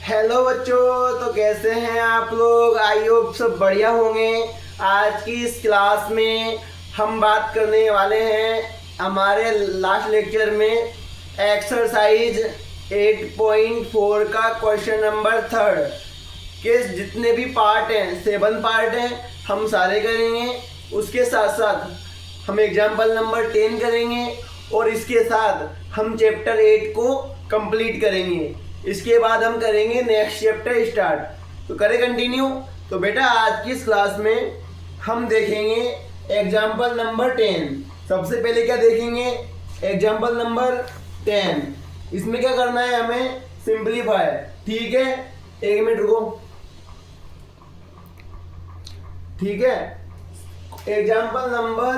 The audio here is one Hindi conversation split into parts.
हेलो बच्चों, तो कैसे हैं आप लोग। आई होप सब बढ़िया होंगे। आज की इस क्लास में हम बात करने वाले हैं हमारे लास्ट लेक्चर में एक्सरसाइज 8.4 का क्वेश्चन नंबर 3 के जितने भी पार्ट हैं 7 पार्ट हैं हम सारे करेंगे। उसके साथ साथ हम एग्जाम्पल नंबर 10 करेंगे और इसके साथ हम चैप्टर 8 को कंप्लीट करेंगे। इसके बाद हम करेंगे नेक्स्ट चैप्टर स्टार्ट। तो करें कंटिन्यू। तो बेटा आज की इस क्लास में हम देखेंगे एग्जाम्पल नंबर 10। सबसे पहले क्या देखेंगे, एग्जाम्पल नंबर 10। इसमें क्या करना है, हमें सिंपलीफाई। ठीक है, एक मिनट रुको। ठीक है, एग्जाम्पल नंबर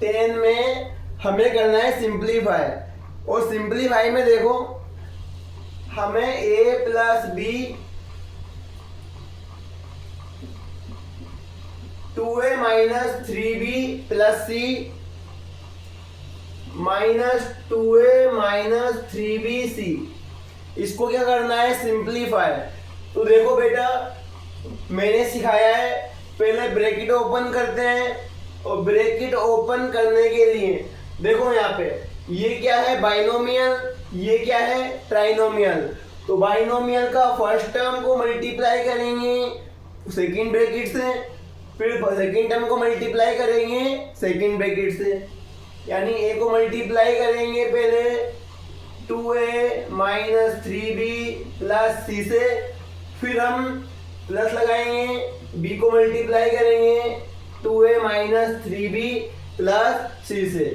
10 में हमें करना है सिंपलीफाई। और सिंपलीफाई में देखो हमें a plus B 2a minus 3b plus C minus 2a minus 3bc, इसको क्या करना है सिंपलीफाई। तो देखो बेटा मैंने सिखाया है, पहले ब्रैकेट ओपन करते हैं और ब्रैकेट ओपन करने के लिए देखो यहाँ पे ये क्या है बाइनोमियल, ये क्या है ट्राइनोमियल। तो बाइनोमियल का फर्स्ट टर्म को मल्टीप्लाई करेंगे सेकंड ब्रैकेट से, फिर सेकंड टर्म को मल्टीप्लाई करेंगे सेकंड ब्रैकेट से, यानी a को मल्टीप्लाई करेंगे पहले 2a minus 3b plus c से, फिर हम प्लस लगाएंगे, b को मल्टीप्लाई करेंगे 2a minus 3b plus c से।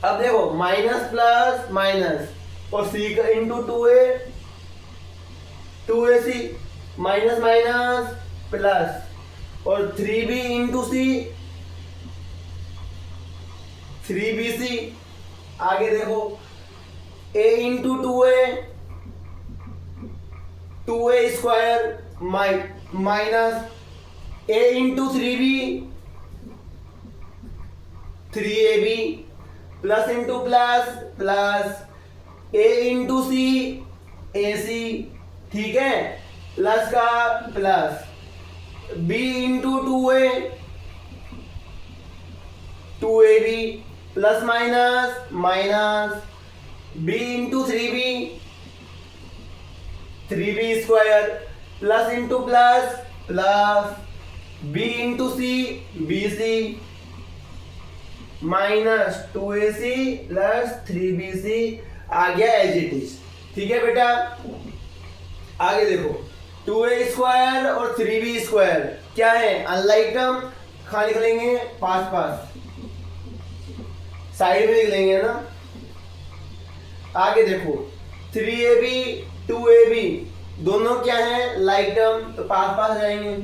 अब देखो माइनस प्लस माइनस और c का into 2ac minus minus plus और 3b इंटू c 3bc। आगे देखो a into 2a square minus a into 3b 3ab plus into plus plus a into c ac। ठीक है, प्लस का plus b into 2ab plus minus minus b into 3b square plus into plus plus b into c bc minus 2ac plus 3bc आ गया एज इट इज। ठीक है बेटा, आगे देखो 2a स्क्वायर और 3b स्क्वायर क्या है अनलाइक टर्म, कहाँ लिख लेंगे पास पास साइड में लिख लेंगे ना। आगे देखो 3ab 2ab दोनों क्या है लाइक टर्म, तो पास पास जाएंगे।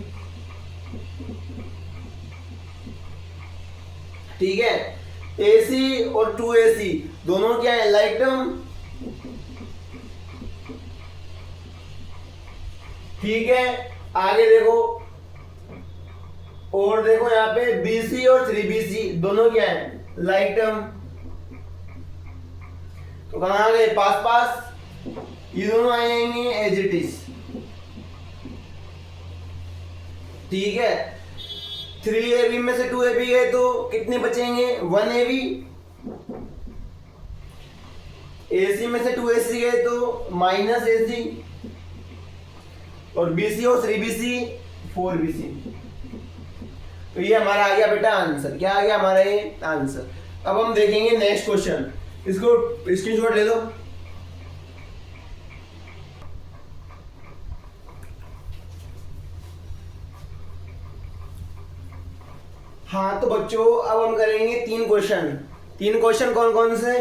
ठीक है, AC और 2AC दोनों क्या है लाइक टर्म। ठीक है, आगे देखो और देखो यहाँ पे BC और 3BC दोनों क्या है लाइक टर्म। तो कहाँ आ गए पास पास, ये दोनों आ जाएंगे एज इट इज। ठीक है, 3ab में से 2ab गए तो कितने बचेंगे 1ab, AC में से 2AC गए तो माइनस AC और BC और 3BC 4BC। तो ये हमारा आ गया बेटा आंसर। क्या आ गया हमारा ये आंसर। अब हम देखेंगे नेक्स्ट क्वेश्चन, इसको स्क्रीनशॉट ले लो। हाँ तो बच्चों अब हम करेंगे 3 क्वेश्चन। 3 क्वेश्चन कौन कौन से,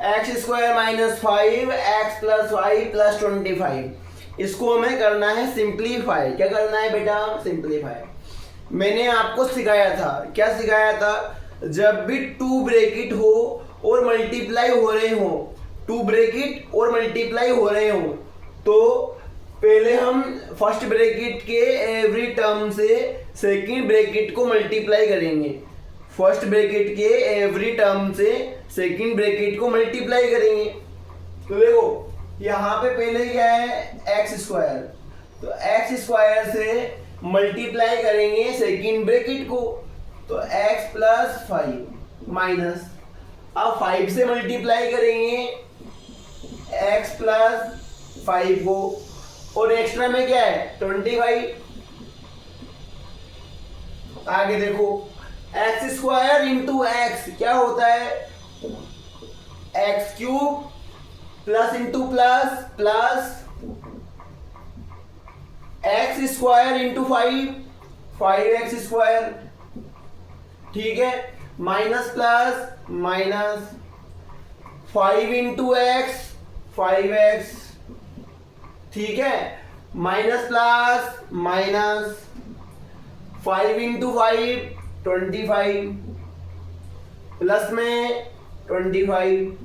X square minus 5 X plus Y plus 25, इसको हमें करना है सिंप्लीफाई। क्या करना है बेटा सिंप्लीफाई। मैंने आपको सिखाया था, क्या सिखाया था, जब भी 2 ब्रैकेट हो और मल्टीप्लाई हो रहे हो, 2 ब्रैकेट और मल्टीप्लाई हो रहे हो, तो पहले हम फर्स्ट ब्रैकेट के एवरी टर्म से सेकंड ब्रैकेट को मल्टीप्लाई करेंगे। फर्स्ट ब्रैकेट के एवरी टर्म से सेकंड ब्रैकेट को मल्टीप्लाई करेंगे। तो देखो यहाँ पे पहले क्या है एक्स स्क्वायर, तो एक्स स्क्वायर से मल्टीप्लाई करेंगे सेकेंड ब्रैकेट को, तो एक्स प्लस 5 माइनस, अब 5 से मल्टीप्लाई करेंगे एक्स प्लस 5 को, और एक्स्ट्रा में क्या है 25। आगे देखो एक्स स्क्वायर इंटू एक्स क्या होता है, x cube plus into plus plus x square into 5x square, ठीक है, minus plus minus 5 into x 5x, ठीक है, minus plus minus 5 into 5 25 plus में 25।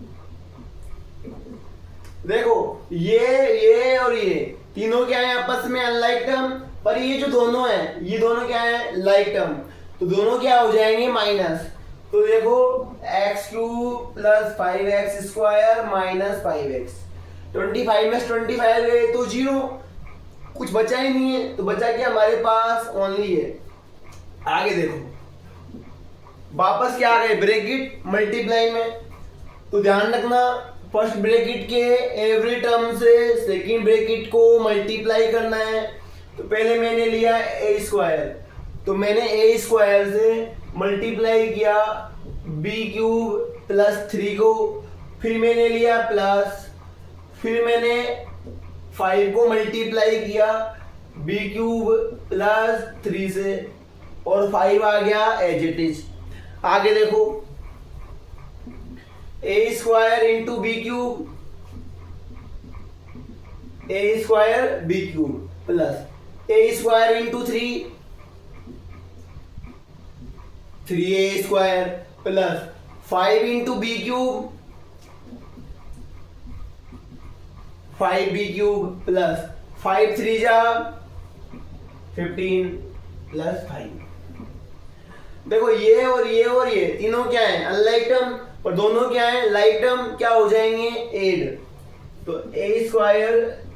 देखो ये और ये तीनों क्या है आपस में अनलाइक टर्म, पर ये जो दोनों है ये दोनों क्या है लाइक टर्म, तो दोनों क्या हो जाएंगे माइनस। तो देखो x cube plus 5x square minus 5x, 25 में 25 गए तो 0, कुछ बचा ही नहीं है, तो बचा क्या हमारे पास ओनली है। आगे देखो वापस क्या आ गए ब्रैकेट मल्टीप्लाई में, तो ध्यान रखना फर्स्ट ब्रैकेट के एवरी टर्म से सेकंड ब्रैकेट को मल्टीप्लाई करना है। तो पहले मैंने लिया ए स्क्वायर, तो मैंने ए स्क्वायर से मल्टीप्लाई किया बी क्यूब प्लस 3 को, फिर मैंने लिया प्लस, फिर मैंने 5 को मल्टीप्लाई किया बी क्यूब प्लस 3 से, और 5 आ गया एज इट इज। आगे देखो a square into b cube, a square b cube plus a square into 3a square plus 5 into b cube 5b cube plus 5 3 जा 15 प्लस 5। देखो ये और ये तीनों क्या है अनलाइक टर्म, और दोनों क्या है लाइक टर्म, क्या हो जाएंगे एड। तो a square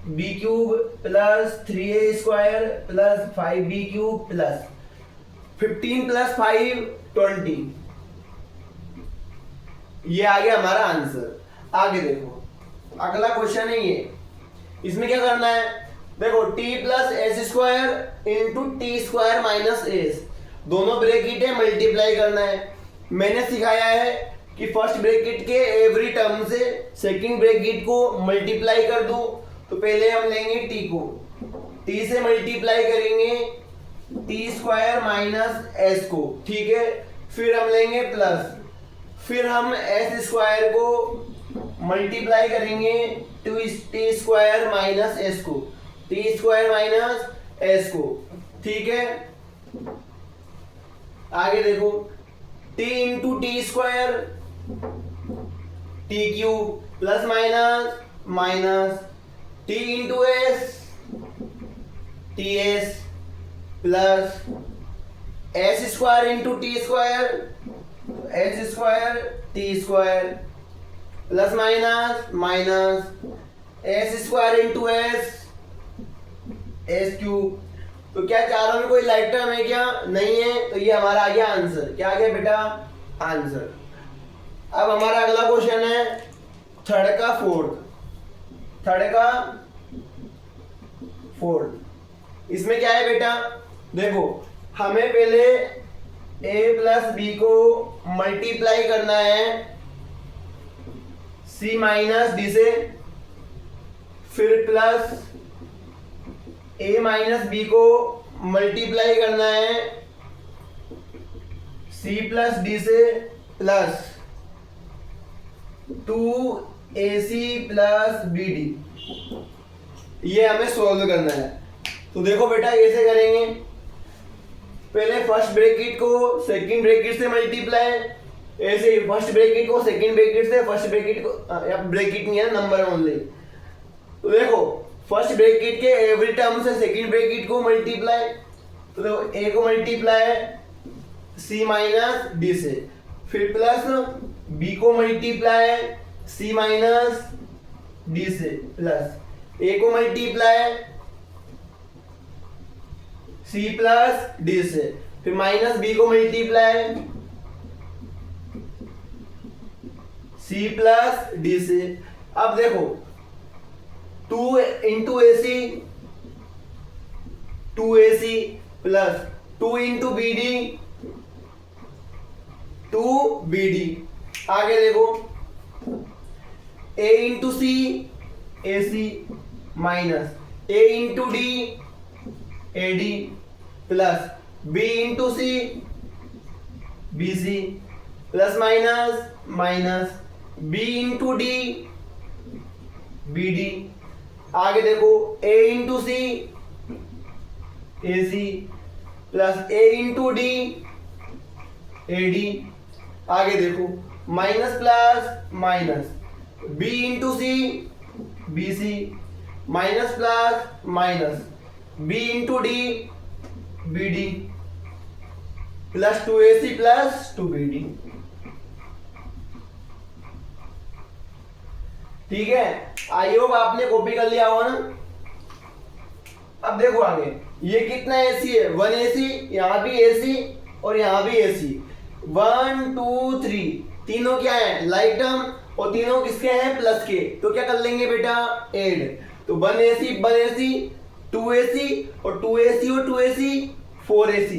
b cube plus 3a square plus 5b cube plus 15 plus 5 20, ये आ गया हमारा आंसर। आगे देखो अगला क्वेश्चन है ये, इसमें क्या करना है, देखो t plus S square into T square minus S, दोनों ब्रैकेट है मल्टीप्लाई करना है। मैंने सिखाया है कि फर्स्ट ब्रैकेट के एवरी टर्म से सेकंड ब्रैकेट को मल्टीप्लाई कर दो, तो पहले हम लेंगे t को, t से मल्टीप्लाई करेंगे टी स्क्वायर माइनस एस को, ठीक है, फिर हम लेंगे प्लस, फिर हम एस स्क्वायर को मल्टीप्लाई करेंगे टी स्क्वायर माइनस एस को, टी स्क्वायर माइनस एस को, ठीक है। आगे देखो T into T square T cube plus minus minus T into S T S plus S square into T square S square T square plus minus minus S square into S S cube. तो क्या चारों में कोई लाइक टर्म है क्या, नहीं है, तो ये हमारा आ गया आंसर। क्या आ गया बेटा आंसर। अब हमारा अगला क्वेश्चन है थर्ड का फोर्थ। इसमें क्या है बेटा, देखो हमें पहले a प्लस बी को मल्टीप्लाई करना है c माइनस डी से, फिर प्लस a माइनस बी को मल्टीप्लाई करना है c प्लस डी से, plus 2ac plus B D, ये हमें सोल्व करना है। तो देखो बेटा कैसे करेंगे, पहले फर्स्ट ब्रैकेट को सेकंड ब्रैकेट से मल्टीप्लाई, ऐसे ही फर्स्ट ब्रैकेट को सेकंड ब्रैकेट से फर्स्ट ब्रैकेट को, ब्रैकेट नहीं है नंबर ओनली। तो देखो फर्स्ट ब्रैकेट के एवरी टर्म से सेकंड ब्रैकेट को मल्टीप्लाई, तो देखो ए को मल्टीप्लाई सी माइनस डी से, फिर प्लस बी को मल्टीप्लाई सी माइनस डी से प्लस ए को मल्टीप्लाई सी प्लस डी से, फिर माइनस बी को मल्टीप्लाई सी प्लस डी से। अब देखो 2 into A C, 2ac plus 2 into B D, 2bd। आगे देखो a into C A C minus a into D A D plus b into C B C plus minus minus b into D B D. आगे देखो a into C A C plus a into D A D. आगे देखो minus plus minus b into C B C minus plus minus b into D B D plus 2ac plus 2bd। ठीक है, आई होप आपने कॉपी कर लिया होगा ना। अब देखो आगे ये कितना एसी है, 1ac, यहाँ भी एसी और यहाँ भी एसी, 1 2 3 तीनों क्या है लाइक टर्म और तीनों किसके हैं प्लस के, तो क्या कर लेंगे बेटा ऐड। तो 1ac 1ac 2ac और 2ac और 2ac 4ac।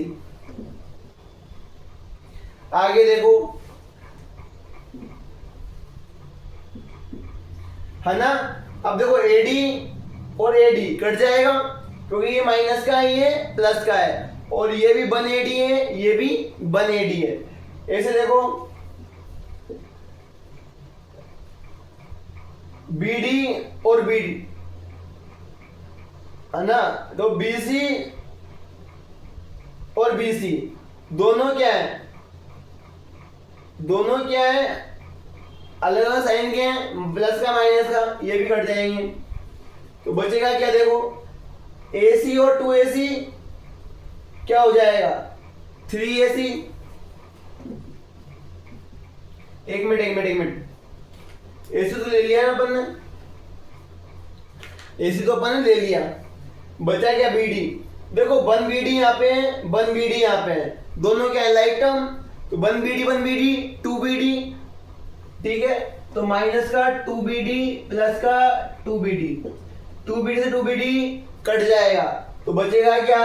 आगे देखो है ना। अब देखो एडी और एडी कट जाएगा क्योंकि ये माइनस का है ये प्लस का है, और ये भी 180 है ये भी 180 है। ऐसे देखो बीडी और बीडी है ना, तो बीसी और बीसी दोनों क्या है, दोनों क्या है अलग अलग साइन के हैं, प्लस का माइनस का, ये भी कट जाएंगे। तो बचेगा क्या देखो AC और 2AC क्या हो जाएगा 3AC। एक मिनट AC तो ले लिया ना अपन ने, AC तो अपन ने ले लिया, बचा क्या BD। देखो 1BD यहाँ पे है 1BD यहाँ पे है, दोनों क्या है लाइक टर्म, तो 1BD 2BD। ठीक है, तो माइनस का 2BD प्लस का 2BD, 2BD से 2BD कट जाएगा, तो बचेगा क्या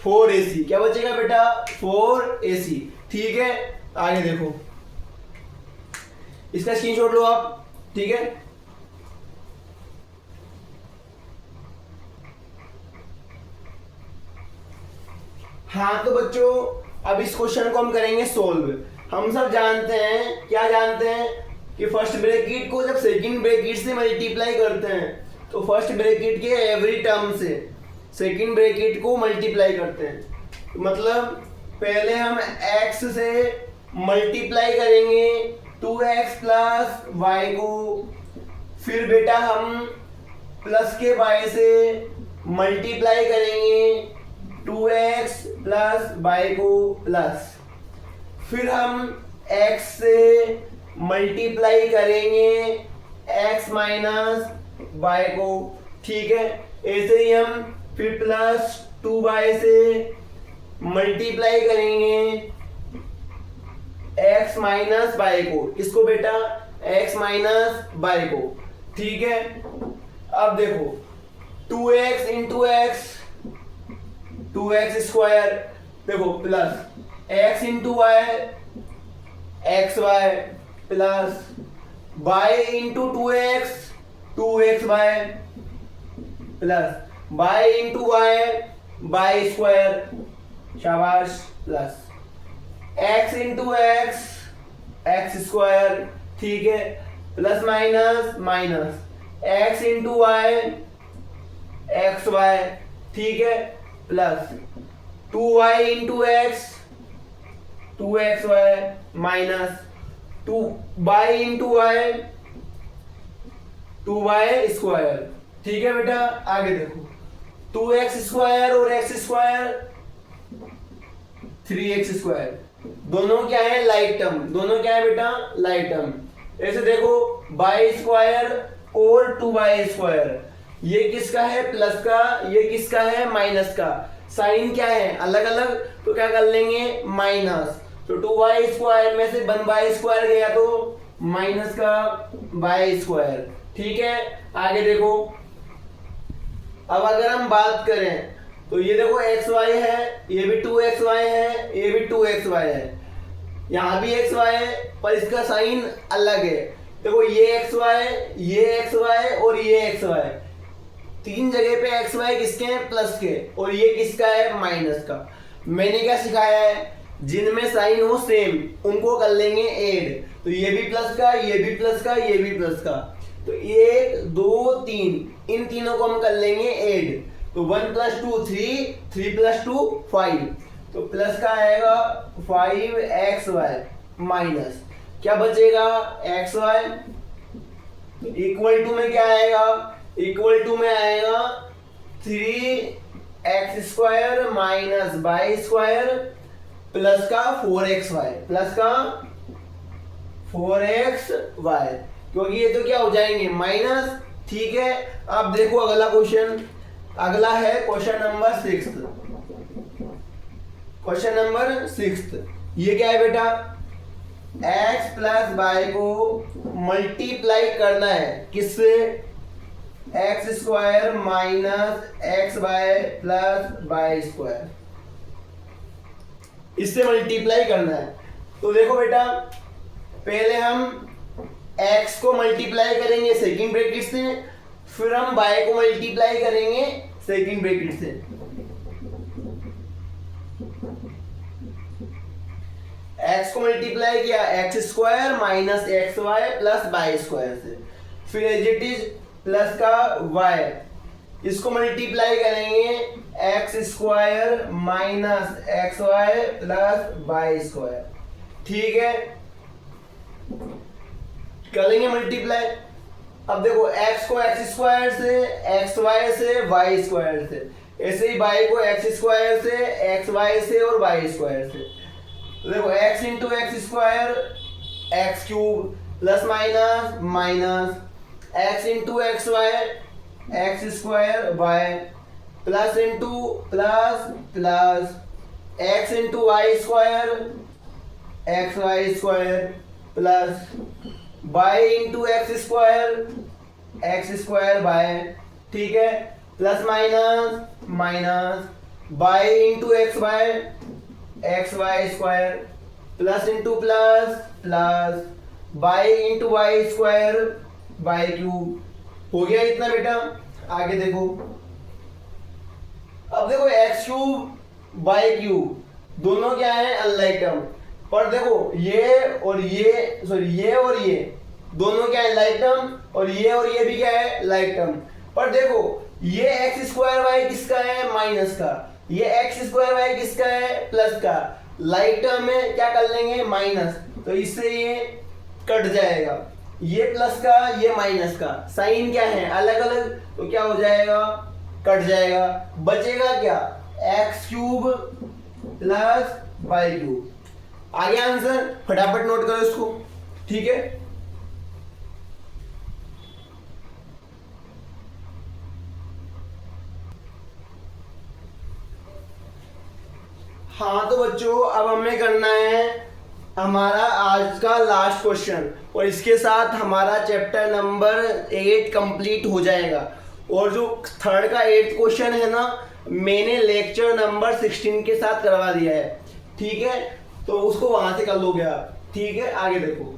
4AC। क्या बचेगा बेटा 4AC। ठीक है, आगे देखो इसका स्क्रीनशॉट लो आप। ठीक है, हाँ तो बच्चों अब इस क्वेश्चन को हम करेंगे सोल्व। हम सब जानते हैं, क्या जानते हैं कि फर्स्ट ब्रैकेट को जब सेकंड ब्रैकेट से मल्टीप्लाई करते हैं तो फर्स्ट ब्रैकेट के एवरी टर्म से सेकंड ब्रैकेट को मल्टीप्लाई करते हैं। मतलब पहले हम x से मल्टीप्लाई करेंगे 2x प्लस y को, फिर बेटा हम प्लस के y से मल्टीप्लाई करेंगे 2x प्लस y को प्लस, फिर हम x से मल्टीप्लाई करेंगे x माइनस y को। ठीक है, ऐसे ही हम फिर प्लस 2y से मल्टीप्लाई करेंगे x माइनस y को, इसको बेटा x माइनस y को। ठीक है, अब देखो 2x into x 2x square, देखो plus x into y xy plus y into 2x 2xy plus y into y square, शाबाश, plus x into x square. ठीक है, plus minus minus x into y xy। ठीक है, plus 2y into x 2xy minus 2y into y 2y square. ठीक है बेटा, आगे देखो 2x स्क्वायर और x स्क्वायर 3x स्क्वायर, दोनों क्या है लाइक टर्म, दोनों क्या है बेटा लाइक टर्म। ऐसे देखो बाई स्क्वायर और 2y²। ये किसका है प्लस का, ये किसका है माइनस का। साइन क्या है अलग अलग, तो क्या कर लेंगे माइनस। तो 2y² में से 1y² गया तो माइनस का y²। ठीक है, आगे देखो। अब अगर हम बात करें तो ये देखो xy है, ये भी 2xy है, ये भी 2xy है, यहाँ भी xy है, पर इसका साइन अलग है। देखो ये xy और ये xy, तीन जगह पे xy किसके हैं प्लस के, और ये किसका है माइनस का। मैंने क्या सिखाया है, जिनमें साइन हो सेम उनको कर लेंगे ऐड। तो ये भी प्लस का, ये भी प्लस का, ये भी प्लस का, तो 1 2 3 इन तीनों को हम कर लेंगे ऐड। तो 1 + 2 3, 3 + 2 5, तो प्लस का आएगा 5xy माइनस क्या बचेगा xy इक्वल टू में क्या आएगा, इक्वल टू में आएगा 3x² माइनस y² प्लस का 4xy, प्लस का 4xy, क्योंकि ये तो क्या हो जाएंगे माइनस। ठीक है, अब देखो अगला क्वेश्चन, अगला है क्वेश्चन नंबर 6। क्वेश्चन नंबर 6 ये क्या है बेटा, x + y को मल्टीप्लाई करना है किससे, x² minus xy plus y², इससे मल्टीप्लाई करना है। तो देखो बेटा, पहले हम x को मल्टीप्लाई करेंगे सेकंड ब्रैकेट से, फिर हम y को मल्टीप्लाई करेंगे सेकंड ब्रैकेट से। x को मल्टीप्लाई किया x² minus xy plus y² से, फिर एज इट इज प्लस का y, इसको मल्टीप्लाई करेंगे x² minus xy plus y²। ठीक है, करेंगे मल्टीप्लाई। अब देखो x को x² से, xy से, y² से, ऐसे ही y को x² से, xy से और y² से। तो देखो x × x² x³ plus minus minus, x × xy x² y plus into plus plus, x × y² xy² plus y × x² y। ठीक है, plus minus minus, y × xy² plus into plus plus, y × y² y³ हो गया इतना बेटा। आगे देखो, अब देखो x³ y³ दोनों क्या है अनलाइक टर्म, पर देखो ये और ये दोनों क्या है लाइक टर्म, और ये भी क्या है लाइक टर्म। पर देखो ये x² y किसका है माइनस का, ये x² y किसका है प्लस का, लाइक टर्म में क्या कर लेंगे माइनस, तो इससे ये कट जाएगा, ये प्लस का ये माइनस का, साइन क्या है अलग अलग, तो क्या हो जाएगा कट जाएगा, बचेगा क्या x³ प्लस y³। आगे आंसर फटाफट नोट करो इसको। ठीक है, हाँ तो बच्चों अब हमें करना है हमारा आज का लास्ट क्वेश्चन, और इसके साथ हमारा चैप्टर नंबर 8 कंप्लीट हो जाएगा। और जो थर्ड का 8th क्वेश्चन है ना, मैंने लेक्चर नंबर 16 के साथ करवा दिया है। ठीक है, तो उसको वहां से कर लोगे आप। ठीक है, आगे देखो,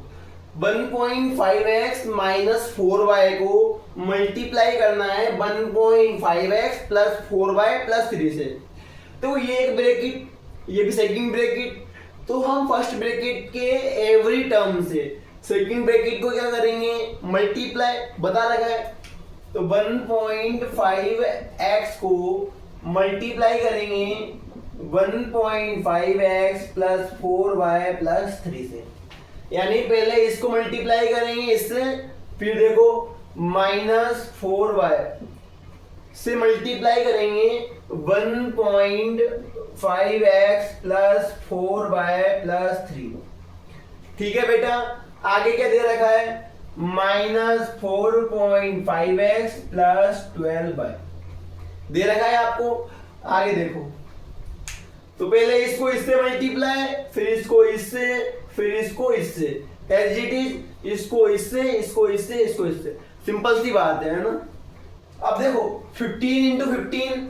1.5x माइनस 4y को मल्टीप्लाई करना है 1.5x प्लस 4y प्लस 3 से। तो ये एक ब्रैकेट, ये भी सेकंड ब्रैकेट, तो हम फर्स्ट ब्रैकेट के एवरी टर्म से सेकंड ब्रैकेट को क्या करेंगे मल्टीप्लाई, बता रखा है। तो 1.5x को मल्टीप्लाई करेंगे 1.5x प्लस 4y प्लस 3 से, यानी पहले इसको मल्टीप्लाई करेंगे इससे, फिर देखो माइनस 4y से मल्टीप्लाई करेंगे 1.5x प्लस 4y प्लस 3। ठीक है बेटा, आगे क्या दे रखा है, -4.5x प्लस 12y दे रखा है आपको। आगे देखो, तो पहले इसको इससे मल्टीप्लाई, फिर इसको इससे, फिर इसको इससे, एज इट इज, इसको इससे, इसको इससे, इसको इससे। सिंपल सी बात है ना। अब देखो 15 इंटू 15,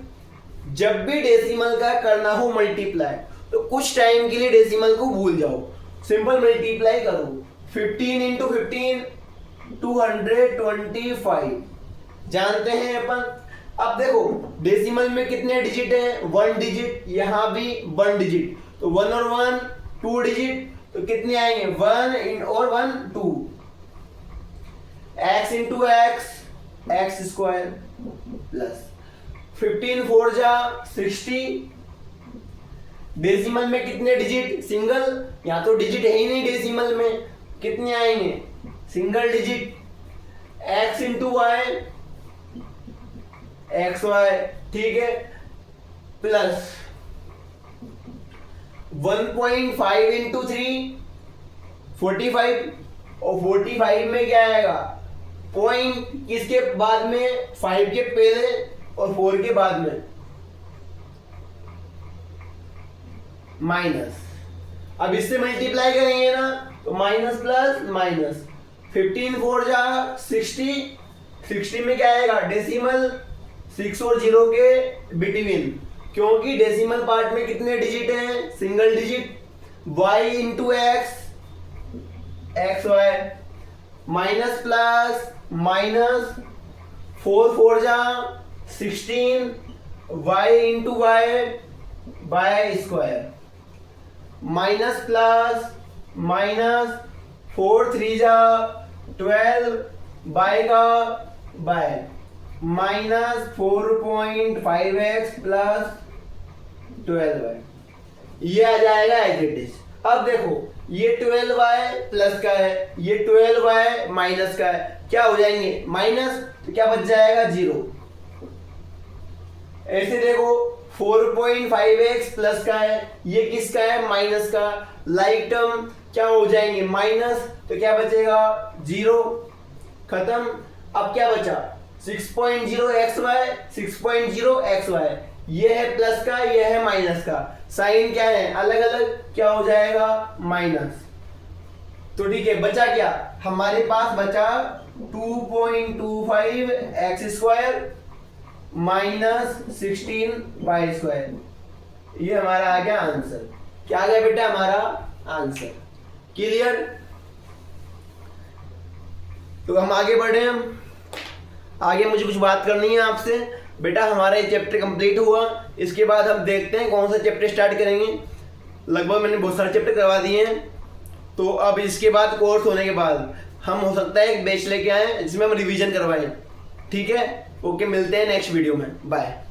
जब भी डेसिमल का करना हो मल्टीप्लाई तो कुछ टाइम के लिए डेसिमल को भूल जाओ, सिंपल मल्टीप्लाई करो। 15 इंटू 15 225 जानते हैं अपन। अब देखो डेसिमल में कितने डिजिट हैं, 1 डिजिट, यहां भी 1 डिजिट, तो 1 और 1 2 डिजिट, तो कितने आएंगे 1 और 1 2, x into x square plus 15 4 जा 60। डेसिमल में कितने डिजिट, सिंगल, यहाँ तो डिजिट है ही नहीं डेसिमल में, कितने आएंगे single digit, x into Y X Y, ठीक है, प्लस 1.5 इंटू 3 45, और 45 में क्या आएगा, पॉइंट किसके बाद में, 5 के पहले और 4 के बाद में, माइनस। अब इससे मल्टीप्लाई करेंगे ना तो माइनस प्लस माइनस, 15 4 जा 60, 60 में क्या आएगा डेसिमल 6 और 0 के बिटवीन, क्योंकि डेसिमल पार्ट में कितने डिजिट हैं, single digit, y into X Y, minus plus minus, 4 4 जा 16, y into Y square, minus plus minus, 4 3 जा 12, बाय का bye, minus 4.5x plus 12y, ये आ जाएगा एज इट इज। अब देखो ये 12y प्लस का है, ये 12y माइनस का है, क्या हो जाएंगे माइनस, तो क्या बच जाएगा 0। ऐसे देखो 4.5x प्लस का है, ये किसका है माइनस का, लाइक टर्म क्या हो जाएंगे माइनस, तो क्या बचेगा 0, खत्म। अब क्या बचा 6.0xy, 6.0xy, ये है प्लस का, ये है माइनस का, साइन क्या है अलग अलग, क्या हो जाएगा माइनस। तो ठीक है, बचा क्या हमारे पास, बचा 2.25 एक्स स्क्वायर माइनस 16 स्क्वायर, ये हमारा आ गया आंसर। क्या आ गया बेटा हमारा आंसर, क्लियर। तो हम आगे बढ़े, हम आगे मुझे कुछ बात करनी है आपसे बेटा। हमारा ये चैप्टर कंप्लीट हुआ, इसके बाद हम देखते हैं कौन सा चैप्टर स्टार्ट करेंगे। लगभग मैंने बहुत सारे चैप्टर करवा दिए हैं, तो अब इसके बाद कोर्स होने के बाद हम हो सकता है एक बैच लेके आए जिसमें हम रिवीजन करवाएं, ठीक है। ओके, मिलते हैं नेक्स्ट वीडियो में, बाय।